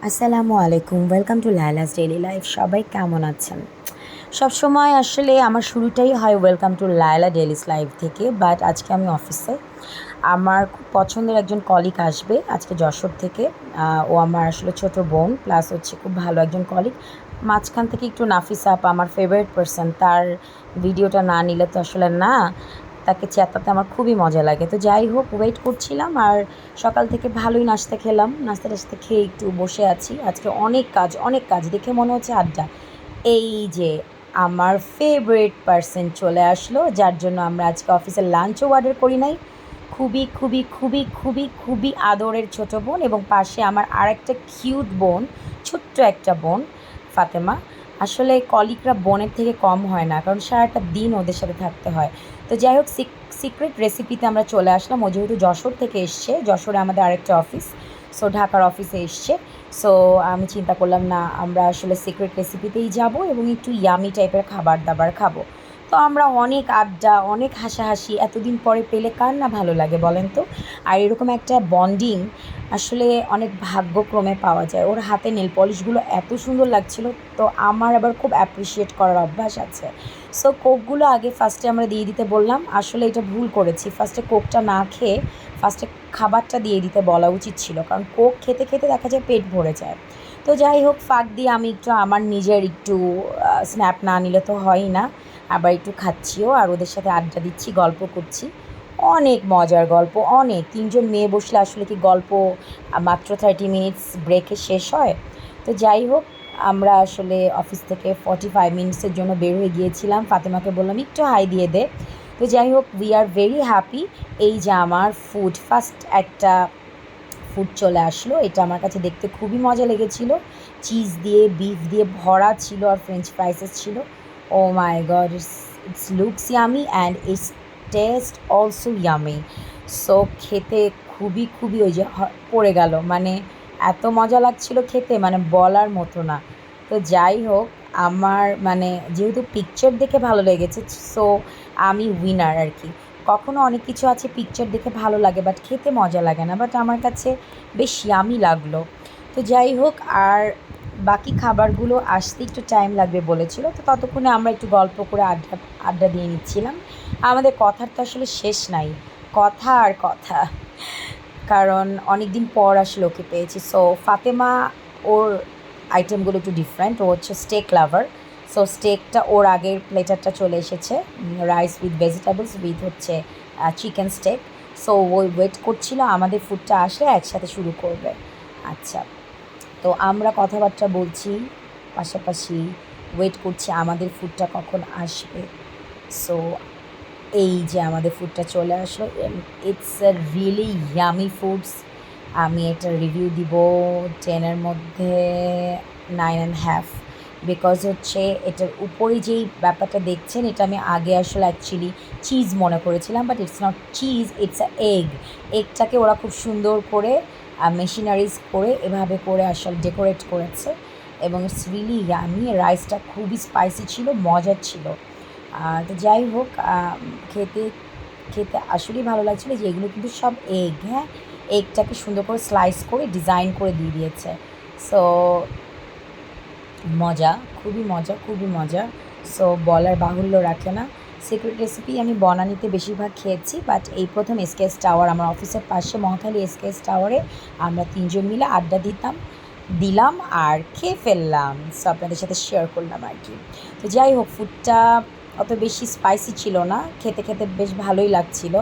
আসসালামু আলাইকুম, welcome to লায়লাস daily life. সবাই কেমন আছেন? সবসময় আসলে আমার শুরুটাই হয় ওয়েলকাম টু লায়লা ডেইলিস লাইফ থেকে, বাট আজকে আমি অফিসে। আমার খুব পছন্দের একজন কলিগ আসবে আজকে যশোর থেকে। ও আমার আসলে ছোট বোন, প্লাস হচ্ছে খুব ভালো একজন কলিগ। মাঝখান থেকে একটু নাফিসা আপা, আমার ফেভারিট পারসন, তার ভিডিওটা না নিলে তো আসলে না। তাকে চেতাতে আমার খুবই মজা লাগে। তো যাই হোক, ওয়েট করছিলাম আর সকাল থেকে ভালোই নাস্তা খেলাম। নাস্তা টাস্তা খেয়ে একটু বসে আছি। আজকে অনেক কাজ, অনেক কাজ, দেখে মনে হচ্ছে আড্ডা। এই যে আমার ফেভারিট পারসন চলে আসলো, যার জন্য আমরা আজকে অফিসের লাঞ্চও অর্ডার করি নাই। খুবই খুবই খুবই খুবই খুবই আদরের ছোট বোন, এবং পাশে আমার আরেকটা কিউট বোন, ছোট্ট একটা বোন, ফাতেমা। আসলে কলিগরা বোনের থেকে কম হয় না, কারণ সারাটা দিন ওদের সাথে থাকতে হয়। তো যাই হোক, সিক্রেট রেসিপিতে আমরা চলে আসলাম। ও যেহেতু যশোর থেকে এসছে, যশোরে আমাদের আরেকটা অফিস, সো ঢাকার অফিসে এসছে। সো আমি চিন্তা করলাম না, আমরা আসলে সিক্রেট রেসিপিতেই যাব এবং একটু ইয়ামি টাইপের খাবার দাবার খাবো। তো আমরা অনেক আড্ডা, অনেক হাসাহাসি এতদিন পরে পেলে কার না ভালো লাগে বলেন তো? আর এরকম একটা বন্ডিং আসলে অনেক ভাগ্যক্রমে পাওয়া যায়। ওর হাতে নেল পলিশগুলো এত সুন্দর লাগছিল। তো আমার আবার খুব অ্যাপ্রিসিয়েট করার অভ্যাস আছে। সো কোকগুলো আগে ফার্স্টে আমরা দিয়ে দিতে বললাম। আসলে এটা ভুল করেছি, ফার্স্টে কোকটা না খেয়ে ফার্স্টে খাবারটা দিয়ে দিতে বলা উচিত ছিল, কারণ কোক খেতে খেতে দেখা যায় পেট ভরে যায়। তো যাই হোক, ফাঁক দিয়ে আমি একটু আমার নিজের একটু স্ন্যাপ না নিলে তো হয়ই না। আবার একটু খাচ্ছিও আর ওদের সাথে আড্ডা দিচ্ছি, গল্প করছি। অনেক মজার গল্প, অনেক। তিনজন মেয়ে বসলে আসলে কি গল্প মাত্র 30 মিনিটস ব্রেকে শেষ হয়? তো যাই হোক, আমরা আসলে অফিস থেকে 45 মিনিটসের জন্য বের হয়ে গিয়েছিলাম। ফাতেমাকে বললাম একটু হাই দিয়ে দে। তো যাই হোক, উই আর ভেরি হ্যাপি। এই যে আমার ফুড, ফার্স্ট একটা ফুড চলে আসলো। এটা আমার কাছে দেখতে খুবই মজা লেগেছিল। চিজ দিয়ে, বিফ দিয়ে ভরা ছিল আর ফ্রেঞ্চ ফ্রাইসেস ছিল। Oh my god, it's looks yummy and it's taste also yummy. So খেতে খুবই খুবই ওই যে পড়ে গেল, মানে এত মজা লাগছিল খেতে, মানে বলার মতো না। তো যাই হোক, আমার মানে যেহেতু পিকচার দেখে ভালো লেগেছে, সো আমি উইনার আর কি। কখনো অনেক কিছু আছে পিকচার দেখে ভালো লাগে বাট খেতে মজা লাগে না, বাট আমার কাছে বেশ ইয়ামি লাগলো। তো যাই হোক, আর বাকি খাবারগুলো আসতে একটু টাইম লাগবে বলেছিল। তো ততক্ষণে আমরা একটু গল্প করে আড্ডা আড্ডা দিয়ে নিচ্ছিলাম। আমাদের কথার তো আসলে শেষ নাই, কথা আর কথা। কারণ অনেক দিন পর আসলে ওকে পেয়েছি। সো ফাতেমা, ওর আইটেমগুলো একটু ডিফারেন্ট। ও হচ্ছে স্টেক লাভার। সো স্টেকটা ওর আগের প্লেটারটা চলে এসেছে, রাইস উইথ ভেজিটেবলস উইথ হচ্ছে চিকেন স্টেক। সো ওই ওয়েট করছিল আমাদের ফুডটা আসলে একসাথে শুরু করবে। আচ্ছা, তো আমরা কথাবার্তা বলছি, পাশাপাশি ওয়েট করছি আমাদের ফুডটা কখন আসবে। সো এই যে আমাদের ফুডটা চলে আসলো। It's a really yummy foods. আমি এটা রিভিউ দিব 10-এর মধ্যে 9.5, বিকজ হচ্ছে এটার উপরে যেই ব্যাপারটা দেখছেন, এটা আমি আগে আসলে অ্যাকচুয়ালি চিজ মনে করেছিলাম, but it's not cheese, it's a egg. এগটাকে ওরা খুব সুন্দর করে মেশিনারিজ করে এভাবে করে আসলে ডেকোরেট করেছে, এবং ইটস রিয়েলি ইয়ামি। রাইসটা খুবই স্পাইসি ছিল, মজার ছিল। তো যাই হোক, খেতে খেতে আসলেই ভালো লাগছিলো যে এগুলো কিন্তু সব এগ, হ্যাঁ। এগটাকে সুন্দর করে স্লাইস করে ডিজাইন করে দিয়ে দিয়েছে। সো মজা, খুবই মজা, খুবই মজা। সো বলার বাহুল্য রাখে না। সিক্রেট রেসিপি আমি বনানীতে বেশিরভাগ খেয়েছি, বাট এই প্রথম এসকেএস টাওয়ার, আমার অফিসের পাশে মহাখালী এসকেএস টাওয়ারে আমরা তিনজন মিলে আড্ডা দিলাম আর খেয়ে ফেললাম। সো আপনাদের সাথে শেয়ার করলাম আর কি। তো যাই হোক, ফুডটা অত বেশি স্পাইসি ছিল না, খেতে খেতে বেশ ভালোই লাগছিল।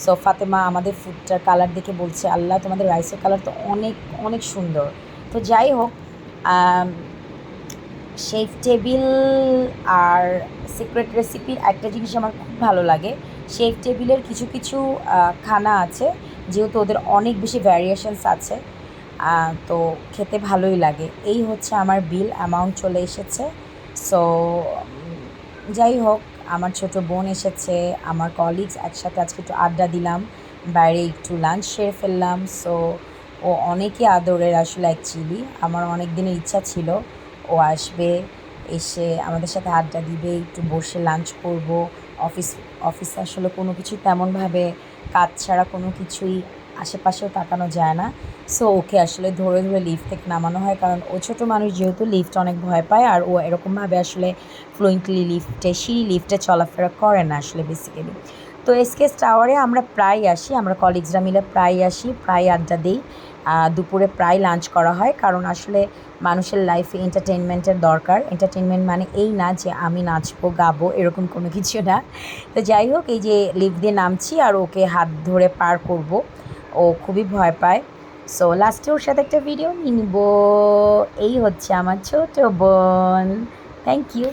সো ফাতেমা আমাদের ফুডটার কালার দেখে বলছে, আল্লাহ, তোমাদের রাইসের কালার তো অনেক অনেক সুন্দর। তো যাই হোক, শেফ টেবিল আর সিক্রেট রেসিপির একটা জিনিস আমার খুব ভালো লাগে। শেফ টেবিলের কিছু কিছু খানা আছে, যেহেতু ওদের অনেক বেশি ভ্যারিয়েশনস আছে, তো খেতে ভালোই লাগে। এই হচ্ছে আমার বিল অ্যামাউন্ট চলে এসেছে। সো যাই হোক, আমার ছোট বোন এসেছে, আমার কলিগস একসাথে আজকে একটু আড্ডা দিলাম, বাইরে একটু লাঞ্চ সেরে ফেললাম। সো ও অনেকই আদরের আসলে অ্যাকচুয়ালি। আমার অনেক দিনের ইচ্ছা ছিল ও আসবে, এসে আমাদের সাথে আড্ডা দিবে, একটু বসে লাঞ্চ করব। অফিসে আসলে কোনো কিছু তেমনভাবে কাজ ছাড়া কোনো কিছুই আশেপাশেও তাকানো যায় না। সো ওকে আসলে ধরে ধরে লিফট থেকে নামানো হয়, কারণ ও ছোটো মানুষ যেহেতু লিফট অনেক ভয় পায়, আর ও এরকমভাবে আসলে ফ্লুয়েন্টলি লিফটে চলাফেরা করে না আসলে বেসিক্যালি। তো এসকেএস টাওয়ারে আমরা প্রায় আসি, আমরা কলিগসরা মিলে প্রায় আসি, প্রায় আড্ডা দিই। দুপুরে প্রায় লাঞ্চ করা হয়, কারণ আসলে মানুষের লাইফে এন্টারটেনমেন্টের দরকার। এন্টারটেনমেন্ট মানে এই না যে আমি নাচবো গাবো এরকম কোনো কিছু না। তো যাই হোক, এই যে লিফট দিয়ে নামছি আর ওকে হাত ধরে পার করব, ও খুবই ভয় পায়। সো লাস্টে ওর সাথে একটা ভিডিও নিয়ে নিব। এই হচ্ছে আমার ছোটো বোন। Thank you.